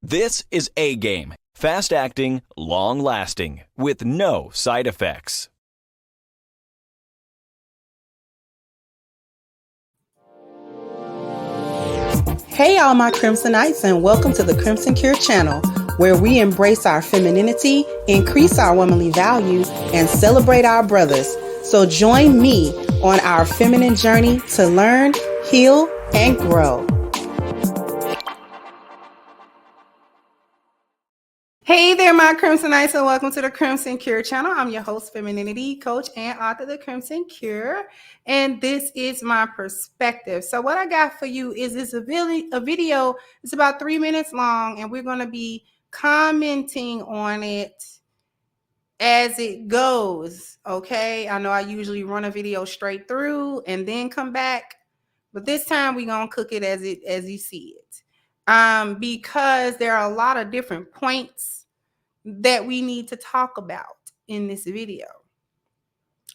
This is A-Game, fast-acting, long-lasting, with no side effects. Hey all my Crimsonites, and welcome to the Crimson Cure channel, where we embrace our femininity, increase our womanly values, and celebrate our brothers. So join me on our feminine journey to learn, heal, and grow. Hey there, my Crimsonites, and welcome to the Crimson Cure channel. I'm your host, femininity coach, and author of the Crimson Cure, and this is my perspective. So what I got for you is a video. It's about 3 minutes long, and we're going to be commenting on it as it goes. Okay, I know I usually run a video straight through and then come back, but this time we're going to cook it as you see it, because there are a lot of different points that we need to talk about in this video.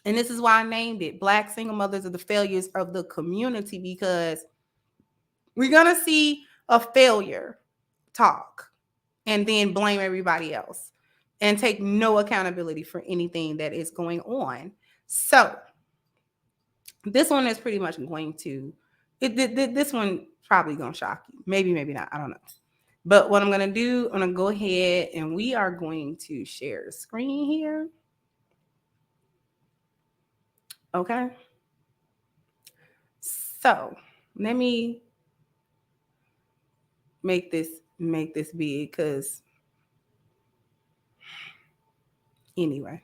And this is why I named it Black Single Mothers Are the Failures of the Community, because we're going to see a failure talk and then blame everybody else and take no accountability for anything that is going on. So this one is pretty much going to, this one probably going to shock you. Maybe not. I don't know. But what I'm going to do, I'm going to go ahead and we are going to share the screen here. Okay. So let me make this big, because anyway.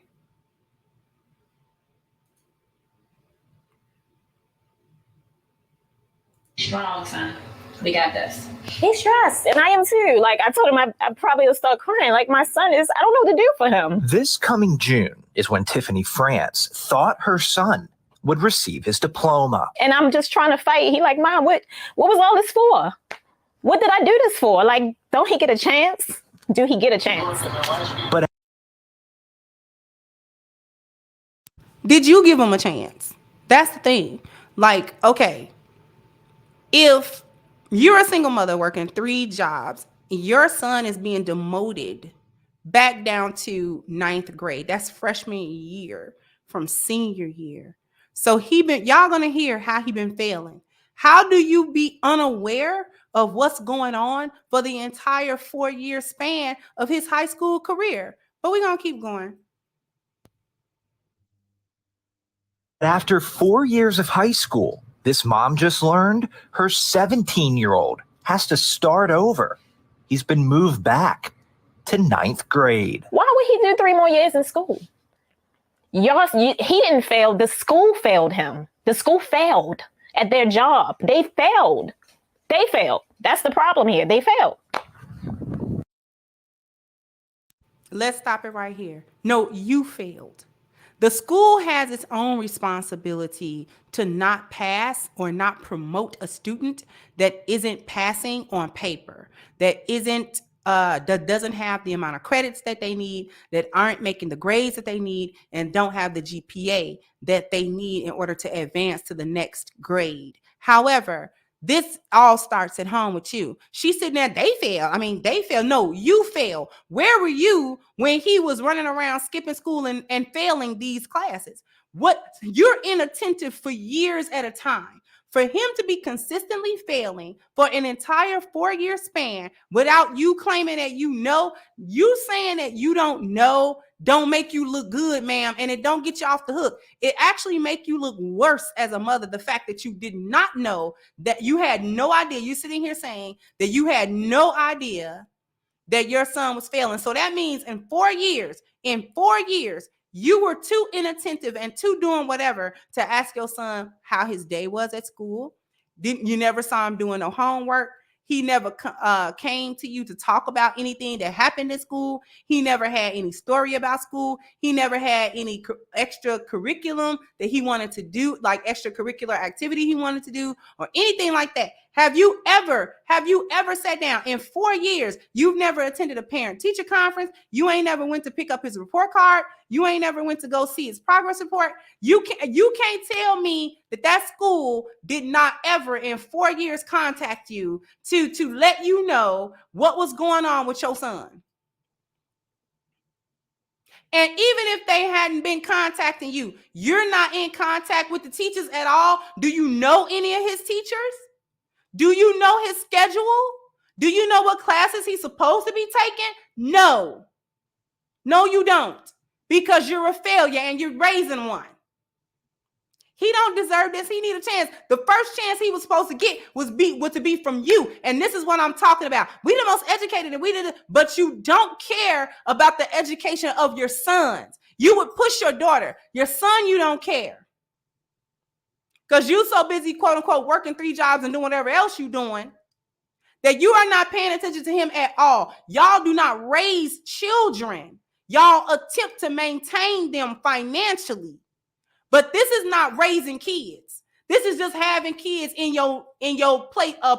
Strong, son. We got this. He's stressed, and I am too. Like, I told him I probably will start crying. Like, my son is, I don't know what to do for him. This coming June is when Tiffany France thought her son would receive his diploma. And I'm just trying to fight. He like, Mom, what was all this for? What did I do this for? Like, don't he get a chance? Do he get a chance? But did you give him a chance? That's the thing. Like, okay, if you're a single mother working 3 jobs, your son is being demoted back down to 9th grade. That's freshman year from senior year. So y'all gonna hear how he been failing. How do you be unaware of what's going on for the entire 4-year span of his high school career? But we're gonna keep going. after 4 years of high school, this mom just learned her 17-year-old has to start over. He's been moved back to 9th grade. Why would he do 3 more years in school? He didn't fail. The school failed him. The school failed at their job. They failed. That's the problem here. They failed. Let's stop it right here. No, you failed. The school has its own responsibility to not pass or not promote a student that isn't passing on paper, that doesn't have the amount of credits that they need, that aren't making the grades that they need, and don't have the GPA that they need in order to advance to the next grade. However, this all starts at home with you. She's sitting there, they fail. No, you fail. Where were you when he was running around skipping school and failing these classes? You're inattentive for years at a time. For him to be consistently failing for an entire 4-year span without you claiming that you saying that you don't know, don't make you look good, ma'am, and it don't get you off the hook. It actually make you look worse as a mother. The fact that you did not know, that you had no idea. You're sitting here saying that you had no idea that your son was failing. So that means in 4 years, you were too inattentive and too doing whatever to ask your son how his day was at school. You never saw him doing no homework. He never came to you to talk about anything that happened at school. He never had any story about school. He never had any extra curriculum that he wanted to do, like extracurricular activity he wanted to do or anything like that. Have you ever sat down in 4 years? You've never attended a parent-teacher conference. You ain't never went to pick up his report card. You ain't never went to go see his progress report. You can't tell me that school did not ever in 4 years contact you to let you know what was going on with your son. And even if they hadn't been contacting you, you're not in contact with the teachers at all. Do you know any of his teachers? Do you know his schedule? Do you know what classes he's supposed to be taking? No. No, you don't. Because you're a failure and you're raising one. He don't deserve this. He need a chance. The first chance he was supposed to get was to be from you. And this is what I'm talking about. We the most educated and we did, but you don't care about the education of your sons. You would push your daughter. Your son, you don't care. Because you so busy, quote unquote, working 3 jobs and doing whatever else you doing that you are not paying attention to him at all. Y'all do not raise children. Y'all attempt to maintain them financially. But this is not raising kids. This is just having kids in your place of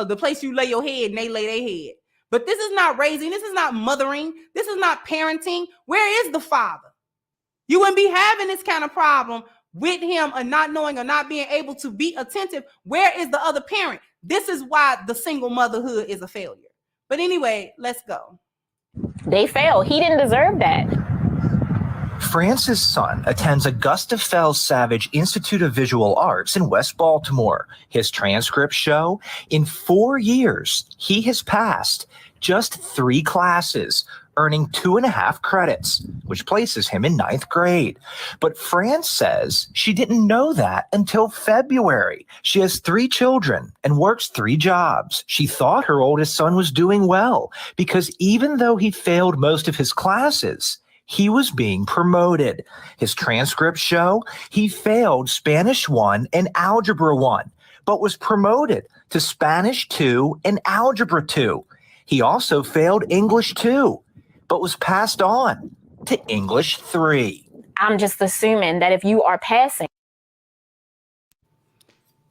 the place you lay your head and they lay their head. But this is not raising. This is not mothering. This is not parenting. Where is the father? You wouldn't be having this kind of problem with him or not knowing or not being able to be attentive. Where is the other parent? This is why the single motherhood is a failure. But anyway, let's go. They failed. He didn't deserve that. France's son attends Augusta Fells Savage Institute of Visual Arts in West Baltimore. His transcripts show in 4 years, he has passed just 3 classes, earning 2.5 credits, which places him in 9th grade. But France says she didn't know that until February. She has 3 children and works 3 jobs. She thought her oldest son was doing well because even though he failed most of his classes, he was being promoted. His transcripts show he failed Spanish 1 and Algebra 1, but was promoted to Spanish 2 and Algebra 2. He also failed English 2, but was passed on to English 3. I'm just assuming that if you are passing.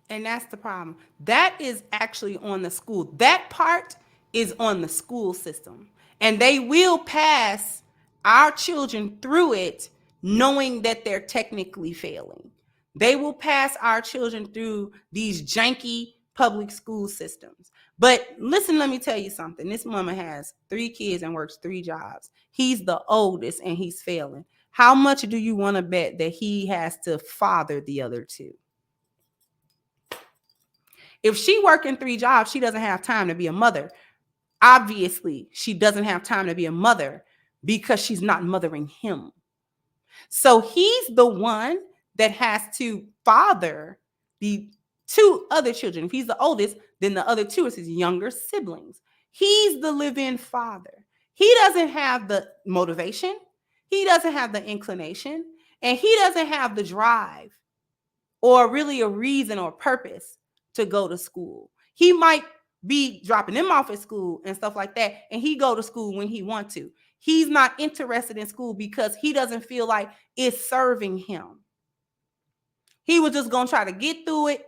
And that's the problem. That is actually on the school. That part is on the school system. And they will pass our children through it knowing that they're technically failing. They will pass our children through these janky public school systems. But listen, let me tell you something. This mama has 3 kids and works 3 jobs. He's the oldest and he's failing. How much do you want to bet that he has to father the other 2? If she working 3 jobs, she doesn't have time to be a mother. Obviously, she doesn't have time to be a mother because she's not mothering him. So he's the one that has to father the 2 other children. If he's the oldest, then the other 2 is his younger siblings. He's the live-in father. He doesn't have the motivation. He doesn't have the inclination. And he doesn't have the drive or really a reason or purpose to go to school. He might be dropping them off at school and stuff like that, and he go to school when he wants to. He's not interested in school because he doesn't feel like it's serving him. He was just going to try to get through it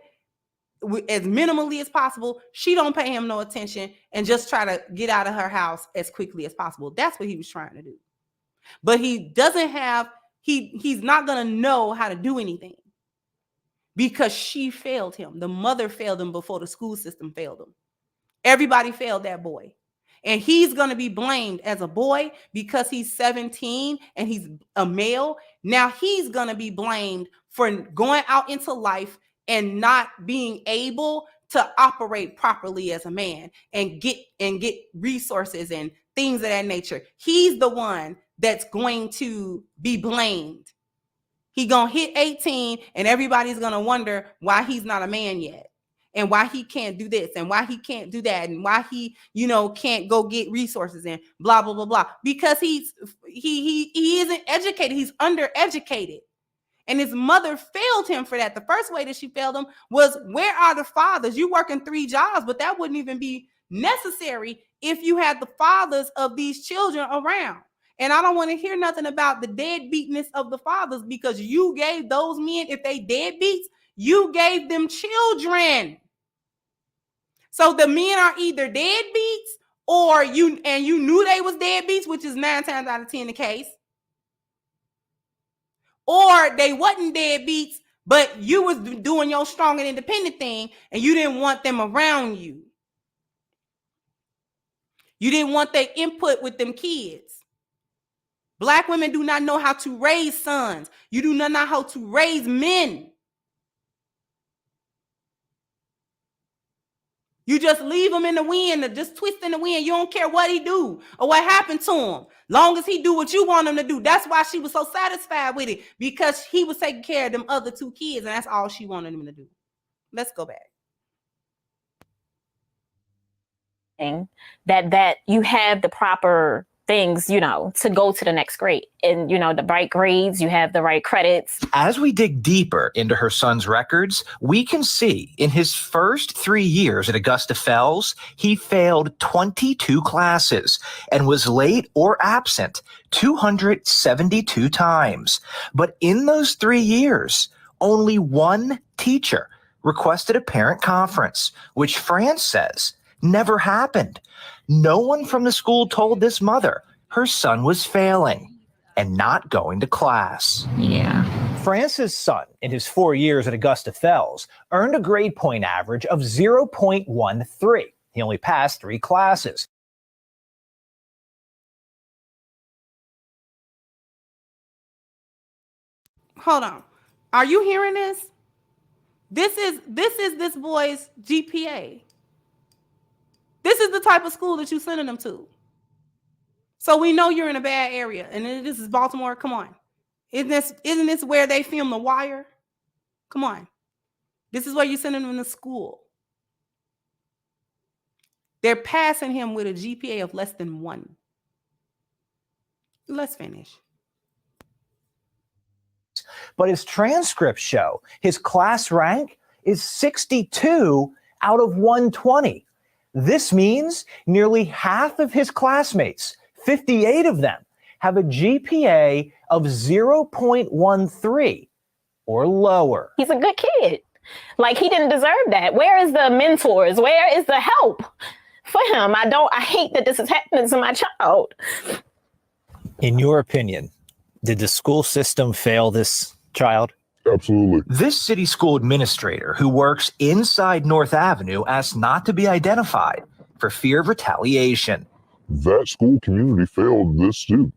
as minimally as possible. She don't pay him no attention and just try to get out of her house as quickly as possible. That's what he was trying to do. But he doesn't have, he's not going to know how to do anything because she failed him. The mother failed him before the school system failed him. Everybody failed that boy. And he's going to be blamed as a boy because he's 17 and he's a male. Now he's going to be blamed for going out into life and not being able to operate properly as a man and get resources and things of that nature. He's the one that's going to be blamed. He going to hit 18 and everybody's going to wonder why he's not a man yet. And why he can't do this and why he can't do that and why he, can't go get resources and blah, blah, blah, blah. Because he isn't educated. He's undereducated. And his mother failed him for that. The first way that she failed him was, where are the fathers? You working 3 jobs, but that wouldn't even be necessary if you had the fathers of these children around. And I don't want to hear nothing about the deadbeatness of the fathers because you gave those men, if they deadbeats, You gave them children. So the men are either deadbeats or you knew they was deadbeats, which is 9 times out of 10 the case. Or they wasn't deadbeats, but you was doing your strong and independent thing and you didn't want them around you. You didn't want their input with them kids. Black women do not know how to raise sons. You do not know how to raise men. You just leave him in the wind, just twist in the wind. You don't care what he do or what happened to him. Long as he do what you want him to do. That's why she was so satisfied with it, because he was taking care of them other 2 kids, and that's all she wanted him to do. Let's go back. That you have the proper things, to go to the next grade, and the right grades, you have the right credits. As we dig deeper into her son's records, we can see in his first 3 years at Augusta Fells, he failed 22 classes and was late or absent 272 times. But in those 3 years, only one teacher requested a parent conference, which France says never happened. No one from the school told this mother her son was failing and not going to class. Yeah. France's son, in his 4 years at Augusta Fells, earned a grade point average of 0.13. He only passed 3 classes. Hold on. Are you hearing this? This is this boy's GPA. This is the type of school that you're sending them to. So we know you're in a bad area. And this is Baltimore. Come on. Isn't this where they film The Wire? Come on. This is where you're sending them to school. They're passing him with a GPA of less than 1. Let's finish. But his transcripts show his class rank is 62 out of 120. This means nearly half of his classmates, 58 of them, have a GPA of 0.13 or lower. He's a good kid. Like, he didn't deserve that. Where is the mentors? Where is the help for him? I hate that this is happening to my child. In your opinion, did the school system fail this child? Absolutely. This city school administrator who works inside North Avenue asked not to be identified for fear of retaliation. That school community failed this student.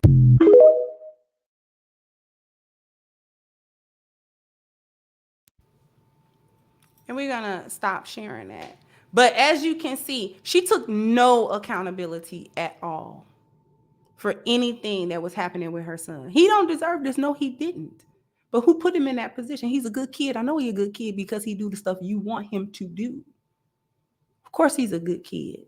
And we're going to stop sharing that. But as you can see, she took no accountability at all for anything that was happening with her son. He don't deserve this. No, he didn't. But who put him in that position? He's a good kid. I know he's a good kid because he do the stuff you want him to do. Of course he's a good kid.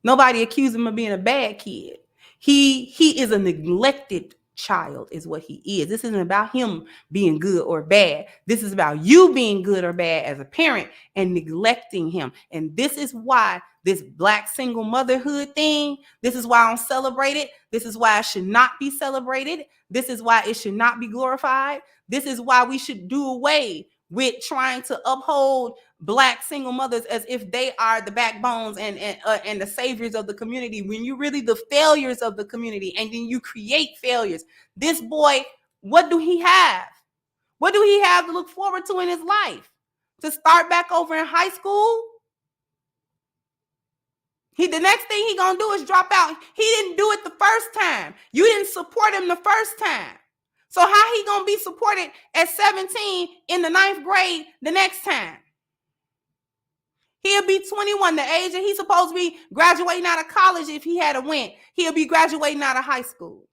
Nobody accused him of being a bad kid. He is a neglected child is what he is. This isn't about him being good or bad. This is about you being good or bad as a parent and neglecting him. And this is why this Black single motherhood thing, this is why I don't celebrate it. This is why it should not be celebrated. This is why it should not be glorified. This is why we should do away with trying to uphold Black single mothers as if they are the backbones and the saviors of the community, when you're really the failures of the community, and then you create failures. This boy, what do he have? What do he have to look forward to in his life? To start back over in high school? The next thing he gonna do is drop out. He didn't do it the first time. You didn't support him the first time. So how he gonna be supported at 17 in the 9th grade the next time? He'll be 21, the age that he's supposed to be graduating out of college. If he had went, he'll be graduating out of high school.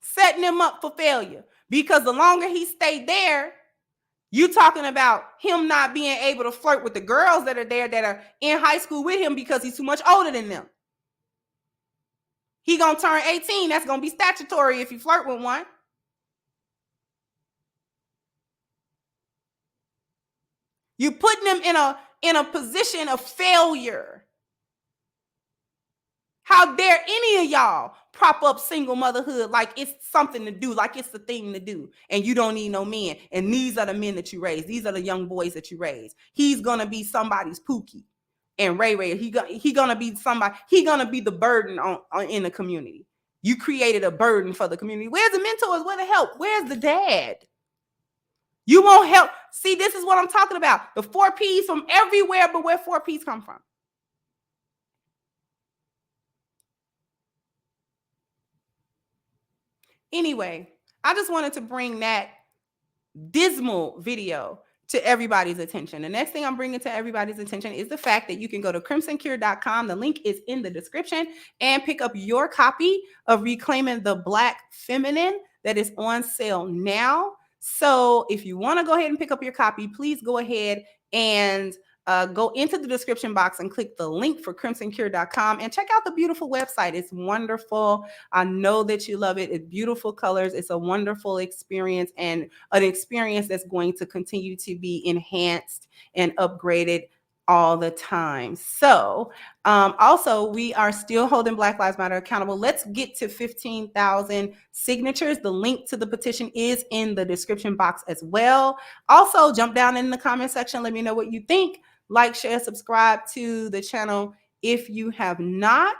Setting him up for failure, because the longer he stayed there, you talking about him not being able to flirt with the girls that are there that are in high school with him because he's too much older than them. He gonna turn 18. That's gonna be statutory if you flirt with one. You putting him in a position of failure. How dare any of y'all prop up single motherhood like it's something to do, like it's the thing to do, and you don't need no men. And these are the men that you raise. These are the young boys that you raise. He's gonna be somebody's Pookie, and Ray, he gonna be somebody. He gonna be the burden on in the community. You created a burden for the community. Where's the mentors? Where the help? Where's the dad? You won't help. See, this is what I'm talking about. The 4 Ps from everywhere, but where 4 Ps come from. Anyway, I just wanted to bring that dismal video to everybody's attention. The next thing I'm bringing to everybody's attention is the fact that you can go to crimsoncure.com. The link is in the description, and pick up your copy of Reclaiming the Black Feminine that is on sale now. So if you want to go ahead and pick up your copy, please go ahead and go into the description box and click the link for crimsoncure.com and check out the beautiful website. It's wonderful. I know that you love it. It's beautiful colors. It's a wonderful experience, and an experience that's going to continue to be enhanced and upgraded all the time. So also, we are still holding Black Lives Matter accountable. Let's get to 15,000 signatures. The link to the petition is in the description box as well. Also, jump down in the comment section. Let me know what you think. Like, share, subscribe to the channel if you have not.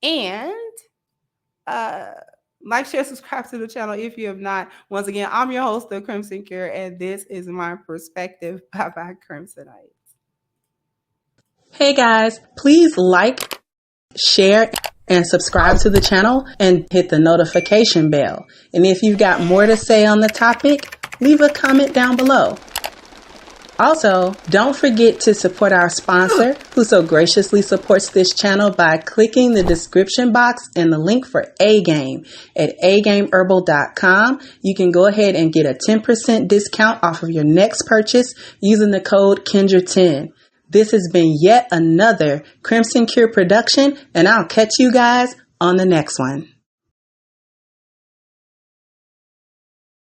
And like, share, subscribe to the channel if you have not. Once again, I'm your host, The Crimson Cure, and this is my perspective. Bye-bye, Crimsonites. Hey guys, please like, share, and subscribe to the channel, and hit the notification bell. And if you've got more to say on the topic, leave a comment down below. Also, don't forget to support our sponsor, who so graciously supports this channel, by clicking the description box and the link for A-Game at agameherbal.com. You can go ahead and get a 10% discount off of your next purchase using the code Kendra10. This has been yet another Crimson Cure production, and I'll catch you guys on the next one.